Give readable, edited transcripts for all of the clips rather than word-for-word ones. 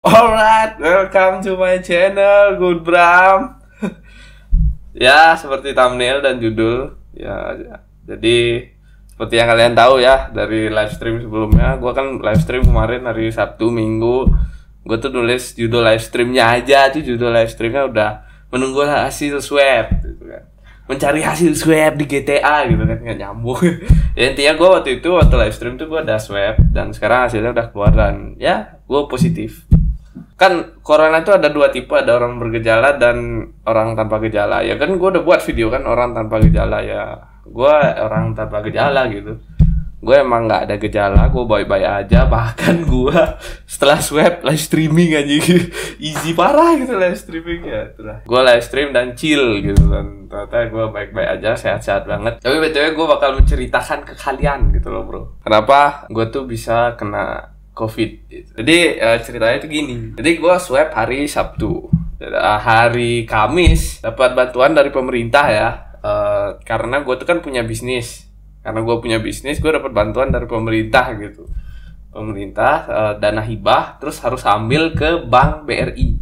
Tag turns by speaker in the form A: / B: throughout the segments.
A: Alright, welcome to my channel, Good Bram. Ya, seperti thumbnail dan judul jadi seperti yang kalian tahu ya dari live stream sebelumnya, gue kan live stream kemarin hari Sabtu Minggu. Gue tuh nulis judul live streamnya aja, tuh judul live streamnya udah menunggu hasil swab gitu kan. Mencari hasil swab di GTA gitu kan, nggak nyambung. Ya intinya gue waktu live stream tuh gue udah swab dan sekarang hasilnya udah keluar dan ya gue positif. Kan corona itu ada dua tipe, ada orang bergejala dan orang tanpa gejala. Ya kan gue udah buat video kan orang tanpa gejala, ya gue orang tanpa gejala gitu. Gue emang nggak ada gejala, gue baik-baik aja. Bahkan gue setelah swab live streaming aja easy parah gitu live streaming ya. Gue live stream dan chill gitu dan ternyata gue baik-baik aja, sehat-sehat banget. Tapi btw gue bakal menceritakan ke kalian gitu loh bro, kenapa gue tuh bisa kena COVID gitu. Jadi ceritanya tuh gini. Jadi gue swab hari Sabtu. Hari Kamis dapat bantuan dari pemerintah ya. Karena gue tuh kan punya bisnis. Karena gue punya bisnis, gue dapat bantuan dari pemerintah gitu. Pemerintah dana hibah, terus harus ambil ke Bank BRI.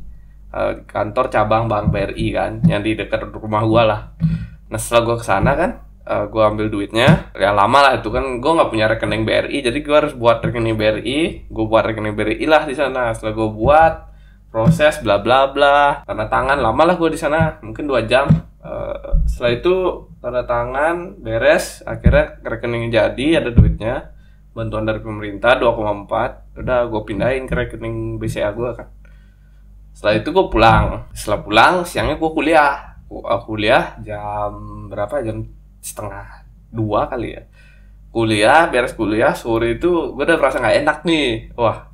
A: Kantor cabang Bank BRI kan, yang di dekat rumah gue lah. Nah setelah gue kesana kan, gue ambil duitnya, ya lama lah itu kan, gue nggak punya rekening BRI, jadi gue harus buat rekening BRI, gue buat rekening BRI lah di sana. Setelah gue buat, proses bla bla bla, tanda tangan, lama lah gue di sana, mungkin 2 jam. Setelah itu tanda tangan, beres, akhirnya rekeningnya jadi, ada duitnya, bantuan dari pemerintah 2,4, udah gue pindahin ke rekening BCA gue kan. Setelah itu gue pulang, setelah pulang siangnya gue kuliah Jam berapa, jam 1:30 kali ya. Beres kuliah, sore itu gue udah merasa nggak enak nih. Wah,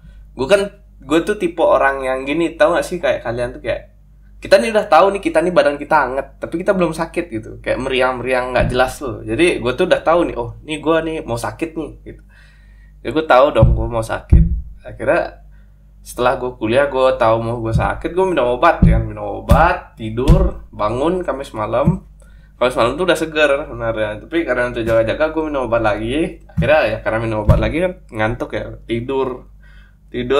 A: gue tuh tipe orang yang gini, tahu gak sih, kayak kalian tuh kayak kita nih udah tahu nih, kita nih badan kita anget tapi kita belum sakit gitu, kayak meriang-meriang nggak jelas loh. Jadi gue tuh udah tahu nih, oh nih gue nih mau sakit nih gitu. Ya gue tahu dong gue mau sakit. Akhirnya setelah gue kuliah, gue tahu mau gue sakit, gue minum obat ya, tidur, bangun Kamis malam tuh udah seger sebenarnya, tapi karena untuk jaga-jaga gue minum obat lagi. Akhirnya ya karena minum obat lagi kan ngantuk ya, tidur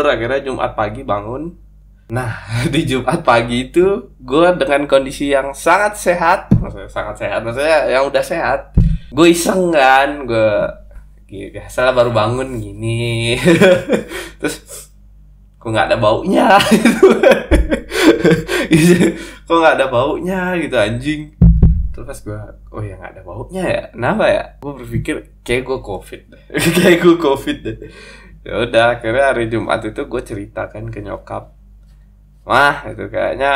A: akhirnya Jumat pagi bangun. Nah di Jumat pagi itu gue dengan kondisi yang sangat sehat, maksudnya yang udah sehat, gue iseng kan, gue biasalah baru bangun gini terus kok nggak ada baunya kok nggak ada baunya gitu anjing. Terus pas gue, oh ya nggak ada baunya ya, kenapa ya? Gue berpikir kayak gue covid deh. Ya udah, akhirnya hari Jumat itu gue ceritakan ke nyokap, wah itu kayaknya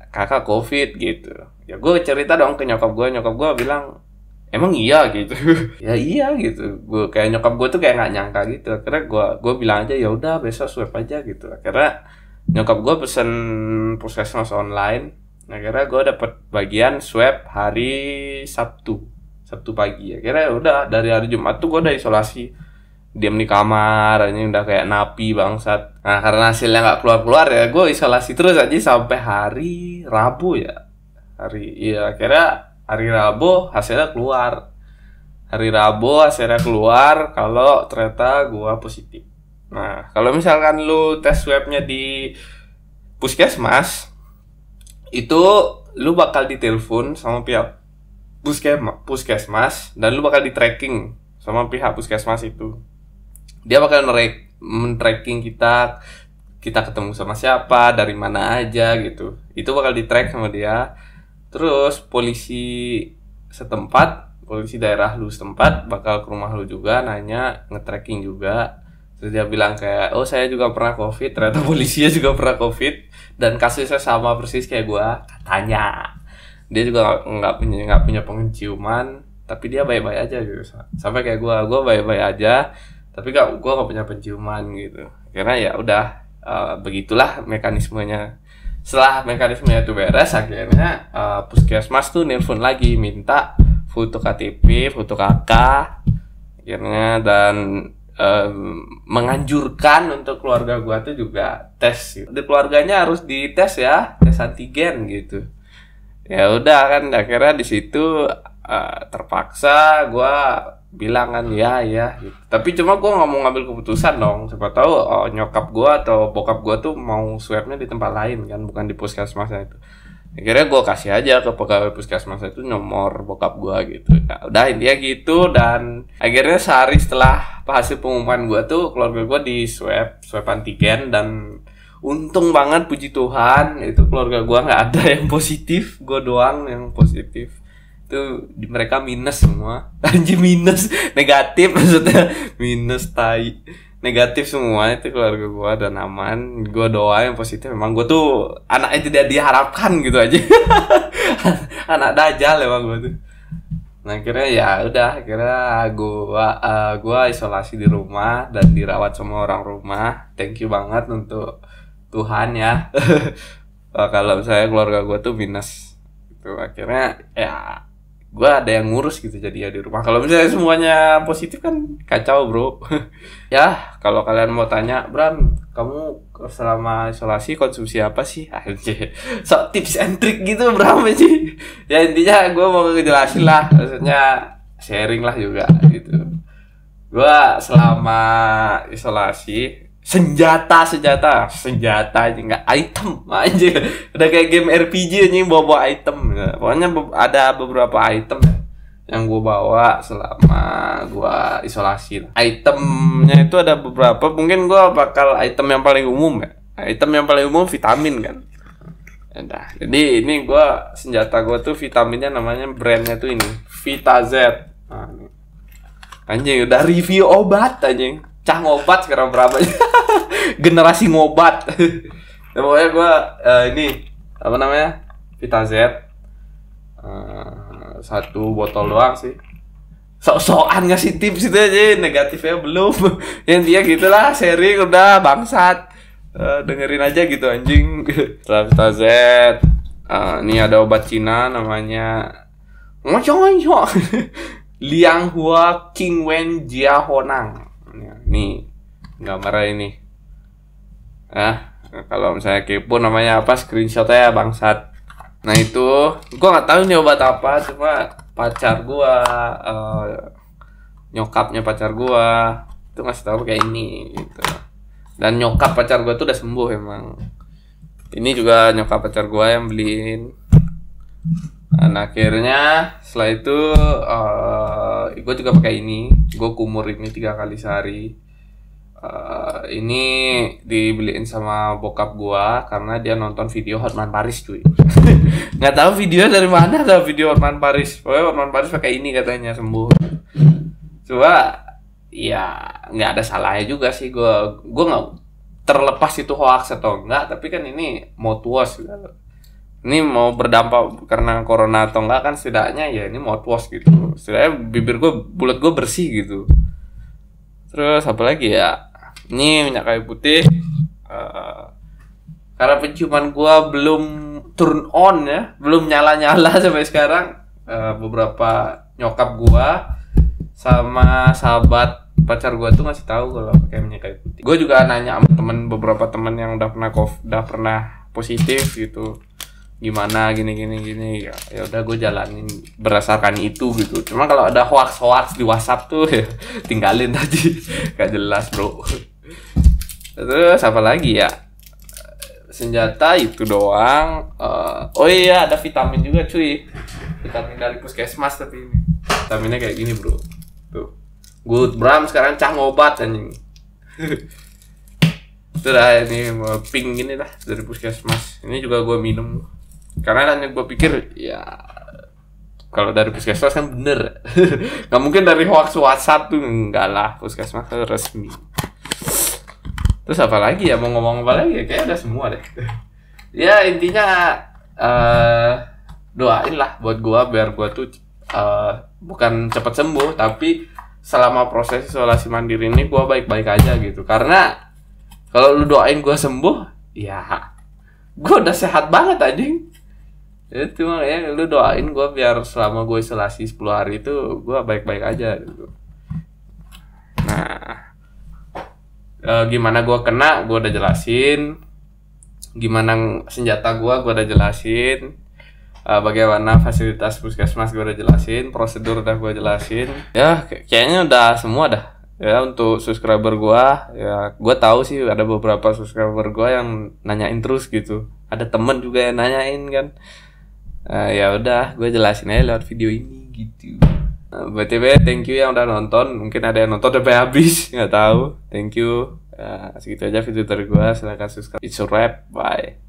A: kakak covid gitu. Ya gue cerita dong ke nyokap gue bilang emang iya gitu. Ya iya gitu, gue kayak nyokap gue tuh kayak nggak nyangka gitu. Akhirnya gue bilang aja ya udah besok swab aja gitu. Akhirnya nyokap gue pesen puskesmas online. Akhirnya gue dapet bagian swab hari Sabtu pagi. Akhirnya udah dari hari Jumat tuh gue udah isolasi, diam di kamar, ini udah kayak napi bangsat. Nah karena hasilnya nggak keluar ya, gue isolasi terus aja sampai hari Rabu ya. Akhirnya hari Rabu hasilnya keluar. Kalau ternyata gue positif. Nah kalau misalkan lu tes swabnya di puskesmas, itu lu bakal ditelepon sama pihak puskesmas dan lu bakal di tracking sama pihak puskesmas itu. Dia bakal men-tracking kita ketemu sama siapa, dari mana aja gitu. Itu bakal di-track sama dia. Terus polisi daerah lu setempat bakal ke rumah lu juga, nanya, nge-tracking juga. Terus dia bilang kayak, oh saya juga pernah covid, ternyata polisinya juga pernah covid dan kasusnya sama persis kayak gua, katanya. Dia juga nggak punya penciuman, tapi dia baik-baik aja gitu. Sampai kayak gua baik-baik aja, tapi gua nggak punya penciuman gitu. Karena ya udah, begitulah mekanismenya. Setelah mekanismenya itu beres, akhirnya puskesmas tuh nelpon lagi, minta foto KTP, foto KK, akhirnya, dan menganjurkan untuk keluarga gua tuh juga tes gitu. Di keluarganya harus dites ya, tes antigen gitu. Ya udah kan, akhirnya di situ terpaksa gua bilang kan ya gitu. Tapi cuma gue nggak mau ngambil keputusan dong, siapa tahu nyokap gue atau bokap gue tuh mau swabnya di tempat lain kan, bukan di puskesmasnya itu. Akhirnya gue kasih aja ke pegawai puskesmas itu nomor bokap gue gitu. Ya, udah intinya gitu. Dan akhirnya sehari setelah hasil pengumuman gue tuh keluarga gue di swab antigen. Dan untung banget puji Tuhan itu keluarga gue nggak ada yang positif, gue doang yang positif. Itu mereka minus semua. Anjir, minus, negatif maksudnya, minus tai. Negatif semua itu keluarga gue dan aman. Gue doa yang positif. Emang gue tuh anaknya tidak diharapkan gitu aja. Anak dajal emang gue tuh. Nah akhirnya ya udah, akhirnya gue isolasi di rumah dan dirawat sama orang rumah. Thank you banget untuk Tuhan ya. Kalau saya keluarga gue tuh minus itu, akhirnya ya gue ada yang ngurus gitu jadi ya di rumah. Kalau misalnya semuanya positif kan kacau bro. Ya kalau kalian mau tanya, Bram, kamu selama isolasi konsumsi apa sih? Anjir, so tips and trick gitu Bram aja. Ya intinya gue mau ngejelasin lah, maksudnya sharing lah juga gitu. Gue selama isolasi senjata aja, nggak item aja, udah kayak game RPG aja bawa item ya. Pokoknya ada beberapa item yang gue bawa selama gue isolasi. Itemnya itu ada beberapa, mungkin gue bakal item yang paling umum ya. Item yang paling umum vitamin kan. Nah, jadi ini gue senjata gue tuh vitaminnya namanya brandnya tuh ini VitaZ. Nah, anjing udah review obat anjing. Cah ngobat sekarang berapa? Generasi ngobat. Ya, pokoknya gue ini apa namanya VitaZ, satu botol doang sih. Sok-sokan ngasih tips itu aja, negatifnya belum. Yang dia gitulah, sharing udah bangsat. Dengerin aja gitu anjing. VitaZ. Ini ada obat Cina namanya ngocong. Liang Hua King Wen Jia Honang. Nih gambarnya ini. Kalau misalnya kepo namanya apa, screenshot ya bangsat. Nah itu gua nggak tahu nih obat apa, cuma pacar gua, nyokapnya pacar gua itu ngasih tahu kayak ini gitu. Dan nyokap pacar gua tuh udah sembuh emang. Ini juga nyokap pacar gua yang beliin. Dan akhirnya setelah itu gue juga pakai ini, gue kumur ini 3 kali sehari. Ini dibeliin sama bokap gue karena dia nonton video Hotman Paris cuy. Nggak tahu video dari mana, ada video Hotman Paris. Pokoknya Hotman Paris pakai ini katanya sembuh. Coba ya nggak ada salahnya juga sih, gue nggak terlepas itu hoax atau enggak, tapi kan ini mouthwash gitu. Ini mau berdampak karena corona atau enggak kan setidaknya ya ini mouthwash gitu. Setidaknya bibir mulut gue bersih gitu. Terus apa lagi ya? Ini minyak kayu putih. Karena penciuman gue belum turn on ya, belum nyala-nyala sampai sekarang. Beberapa nyokap gue sama sahabat pacar gue tuh ngasih tahu kalau pakai minyak kayu putih. Gue juga nanya sama beberapa teman yang udah pernah positif gitu. Gimana gini ya udah gue jalanin berdasarkan itu gitu. Cuma kalau ada hoax di WhatsApp tuh ya, tinggalin tadi, gak jelas bro. Terus apa lagi ya, senjata itu doang. Oh iya ada vitamin juga cuy, vitamin dari puskesmas, tapi ini vitaminnya kayak gini bro tuh. Good Bram sekarang cah ngobat anjing. Itu dah, ini pink gini lah dari puskesmas. Ini juga gue minum karena kan gue pikir ya kalau dari puskesmas kan bener. Gak mungkin dari hoax WhatsApp tuh, enggak lah, puskesmas resmi. Terus apa lagi ya, mau ngomong apa lagi ya, kayaknya udah semua deh. Ya intinya doain lah buat gue biar gue tuh bukan cepat sembuh, tapi selama proses isolasi mandiri ini gue baik-baik aja gitu. Karena kalau lu doain gue sembuh, ya gue udah sehat banget anjing. Itu makanya lu doain gue biar selama gue isolasi 10 hari itu gue baik-baik aja gitu. Nah gimana gue kena, gue udah jelasin. Gimana senjata gue udah jelasin. bagaimana fasilitas puskesmas gue udah jelasin, prosedur udah gue jelasin. Ya kayaknya udah semua dah. Ya untuk subscriber gue, ya gue tahu sih ada beberapa subscriber gue yang nanyain terus gitu. Ada temen juga yang nanyain kan. Ya udah, gue jelasin aja lewat video ini gitu. BTW, thank you yang udah nonton. Mungkin ada yang nonton sampai habis, nggak tahu. Thank you. Segitu aja video dari gue. Silahkan subscribe. It's a wrap. Bye.